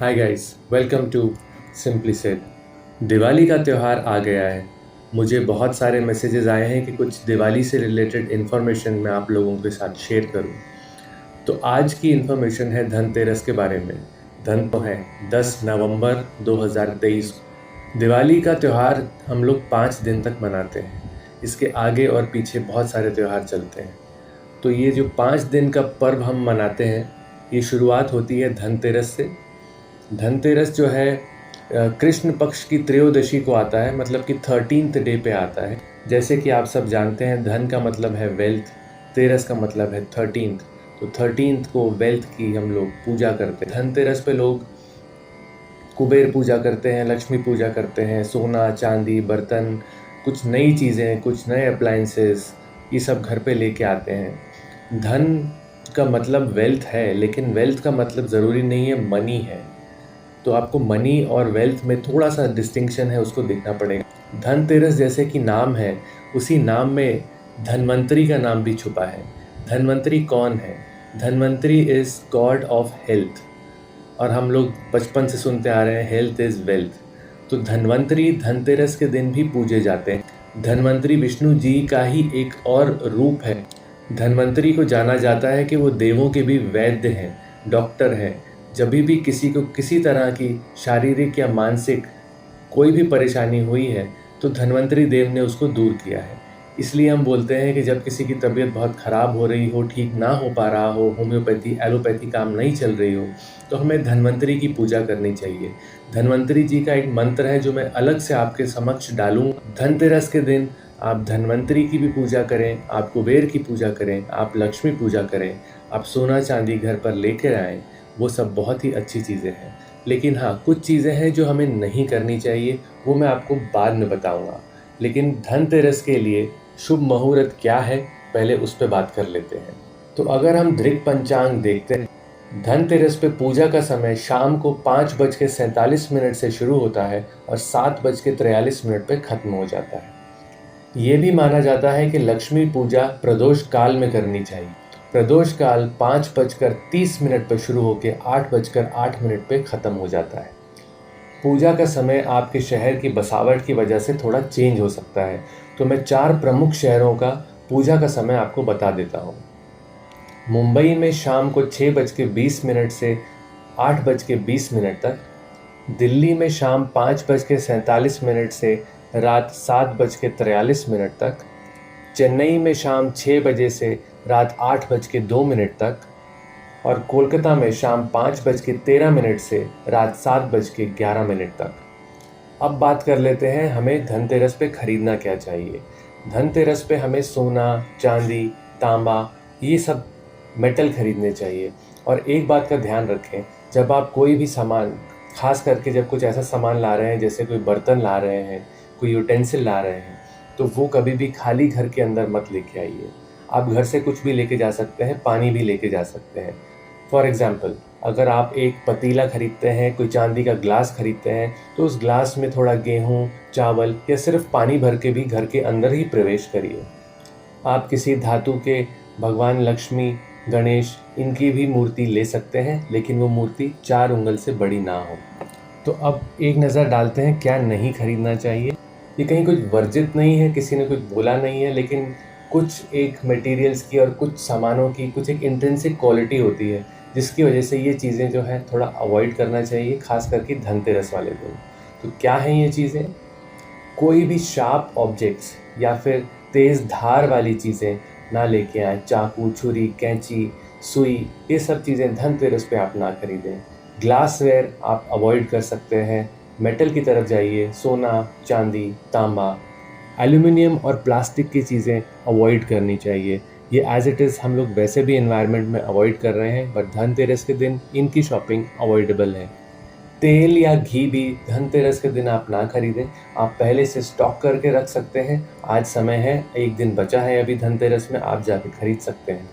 Hi guys, welcome to simply said. Diwali का त्यौहार आ गया है। मुझे बहुत सारे मैसेजेस आए हैं कि कुछ दिवाली से रिलेटेड इन्फॉर्मेशन मैं आप लोगों के साथ शेयर करूं। तो आज की इन्फॉर्मेशन है धनतेरस के बारे में। धन तो है 10 नवंबर 2023। दिवाली का त्यौहार हम लोग 5 दिन तक मनाते हैं। इसके आगे और पीछे बहुत सारे त्यौहार चलते हैं। तो ये जो 5 दिन का पर्व हम मनाते हैं, ये शुरुआत होती है धनतेरस से। धनतेरस जो है कृष्ण पक्ष की त्रयोदशी को आता है, मतलब कि 13th डे पे आता है। जैसे कि आप सब जानते हैं, धन का मतलब है वेल्थ, तेरस का मतलब है 13th। तो 13th को वेल्थ की हम लोग पूजा करते हैं। धनतेरस पे लोग कुबेर पूजा करते हैं, लक्ष्मी पूजा करते हैं, सोना चांदी बर्तन, कुछ नई चीज़ें, कुछ नए अप्लाइंसेस, ये सब घर पे लेके आते हैं। धन का मतलब वेल्थ है, लेकिन वेल्थ का मतलब ज़रूरी नहीं है मनी है। तो आपको मनी और वेल्थ में थोड़ा सा डिस्टिंक्शन है, उसको देखना पड़ेगा। धनतेरस जैसे कि नाम है, उसी नाम में धन्वंतरी का नाम भी छुपा है। धन्वंतरी कौन है? Dhanvantari is God of health, और हम लोग बचपन से सुनते आ रहे हैं हेल्थ इज वेल्थ। तो धन्वंतरी धनतेरस के दिन भी पूजे जाते हैं। धन्वंतरी विष्णु जी का ही एक और रूप है। धन्वंतरी को जाना जाता है कि वो देवों के भी वैद्य हैं, डॉक्टर हैं। जब भी किसी को किसी तरह की शारीरिक या मानसिक कोई भी परेशानी हुई है, तो धन्वंतरी देव ने उसको दूर किया है। इसलिए हम बोलते हैं कि जब किसी की तबीयत बहुत ख़राब हो रही हो, ठीक ना हो पा रहा हो, होम्योपैथी एलोपैथी काम नहीं चल रही हो, तो हमें धन्वंतरी की पूजा करनी चाहिए। धन्वंतरी जी का एक मंत्र है जो मैं अलग से आपके समक्ष डालूंगा। धनतेरस के दिन आप धन्वंतरी की भी पूजा करें, आप कुबेर की पूजा करें, आप लक्ष्मी पूजा करें, आप सोना चांदी घर पर लेकर आएँ। वो सब बहुत ही अच्छी चीज़ें हैं। लेकिन हाँ, कुछ चीज़ें हैं जो हमें नहीं करनी चाहिए, वो मैं आपको बाद में बताऊंगा। लेकिन धनतेरस के लिए शुभ मुहूर्त क्या है, पहले उस पर बात कर लेते हैं। तो अगर हम दृक पंचांग देखते हैं, धनतेरस पे पूजा का समय शाम को 5:47 से शुरू होता है और 7:43 पे ख़त्म हो जाता है। ये भी माना जाता है कि लक्ष्मी पूजा प्रदोष काल में करनी चाहिए। प्रदोष काल 5:30 पर शुरू होकर 8:08 पे ख़त्म हो जाता है। पूजा का समय आपके शहर की बसावट की वजह से थोड़ा चेंज हो सकता है, तो मैं 4 प्रमुख शहरों का पूजा का समय आपको बता देता हूँ। मुंबई में शाम को 6:20 से 8:20 तक, दिल्ली में शाम 5:47 से रात 7:43 तक, चेन्नई में शाम 6 बजे से रात 8:02 तक, और कोलकाता में शाम 5:13 से रात 7:11 तक। अब बात कर लेते हैं हमें धनतेरस पे ख़रीदना क्या चाहिए। धनतेरस पे हमें सोना चांदी तांबा ये सब मेटल खरीदने चाहिए। और एक बात का ध्यान रखें, जब आप कोई भी सामान, खास करके जब कुछ ऐसा सामान ला रहे हैं जैसे कोई बर्तन ला रहे हैं, कोई यूटेंसिल ला रहे हैं, तो वो कभी भी खाली घर के अंदर मत लेके आइए। आप घर से कुछ भी लेके जा सकते हैं, पानी भी लेके जा सकते हैं। फॉर एग्ज़ाम्पल, अगर आप एक पतीला खरीदते हैं, कोई चांदी का ग्लास खरीदते हैं, तो उस ग्लास में थोड़ा गेहूँ चावल या सिर्फ पानी भर के भी घर के अंदर ही प्रवेश करिए। आप किसी धातु के भगवान लक्ष्मी गणेश इनकी भी मूर्ति ले सकते हैं, लेकिन वो मूर्ति 4 उंगल से बड़ी ना हो। तो अब एक नज़र डालते हैं क्या नहीं खरीदना चाहिए। ये कहीं कुछ वर्जित नहीं है, किसी ने कुछ बोला नहीं है, लेकिन कुछ एक मटेरियल्स की और कुछ सामानों की कुछ एक इंट्रिंसिक क्वालिटी होती है, जिसकी वजह से ये चीज़ें जो है थोड़ा अवॉइड करना चाहिए, खास करके धनतेरस वाले दिन। तो क्या हैं ये चीज़ें? कोई भी शार्प ऑब्जेक्ट्स या फिर तेज़ धार वाली चीज़ें ना लेके आएँ। चाकू छुरी कैंची सुई, ये सब चीज़ें धनतेरस पे आप ना खरीदें। ग्लासवेयर आप अवॉइड कर सकते हैं। मेटल की तरफ जाइए, सोना चांदी तांबा, एल्यूमिनियम और प्लास्टिक की चीज़ें अवॉइड करनी चाहिए। ये एज़ इट इज़ हम लोग वैसे भी एनवायरनमेंट में अवॉइड कर रहे हैं, बट धनतेरस के दिन इनकी शॉपिंग अवॉइडेबल है। तेल या घी भी धनतेरस के दिन आप ना खरीदें। आप पहले से स्टॉक करके रख सकते हैं। आज समय है, एक दिन बचा है अभी धनतेरस में, आप जाके खरीद सकते हैं।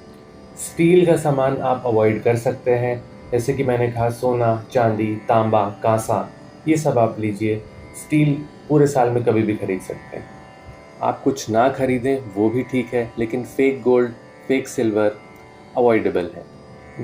स्टील का सामान आप अवॉइड कर सकते हैं, जैसे कि मैंने कहा सोना चांदी तांबा कांसा, ये सब आप लीजिए। स्टील पूरे साल में कभी भी खरीद सकते हैं। आप कुछ ना खरीदें वो भी ठीक है, लेकिन fake gold fake silver avoidable है।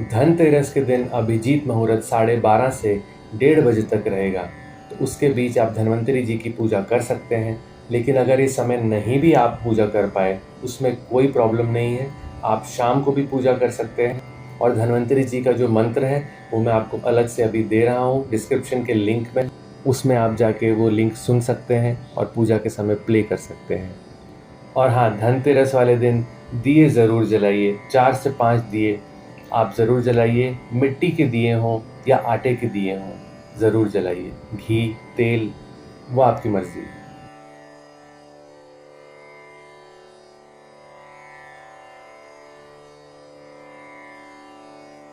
धनतेरस के दिन अभिजीत मुहूर्त 12:30 से 1:30 बजे तक रहेगा, तो उसके बीच आप धन्वंतरि जी की पूजा कर सकते हैं। लेकिन अगर इस समय नहीं भी आप पूजा कर पाए, उसमें कोई प्रॉब्लम नहीं है, आप शाम को भी पूजा कर सकते हैं। और धन्वंतरि जी का जो मंत्र है वो मैं आपको अलग से अभी दे रहा हूँ डिस्क्रिप्शन के लिंक में, उसमें आप जाके वो लिंक सुन सकते हैं और पूजा के समय प्ले कर सकते हैं। और हाँ, धनतेरस वाले दिन दिए ज़रूर जलाइए, 4 से 5 दिए आप ज़रूर जलाइए, मिट्टी के दिए हों या आटे के दिए हों, ज़रूर जलाइए। घी, तेल, वो आपकी मर्ज़ी।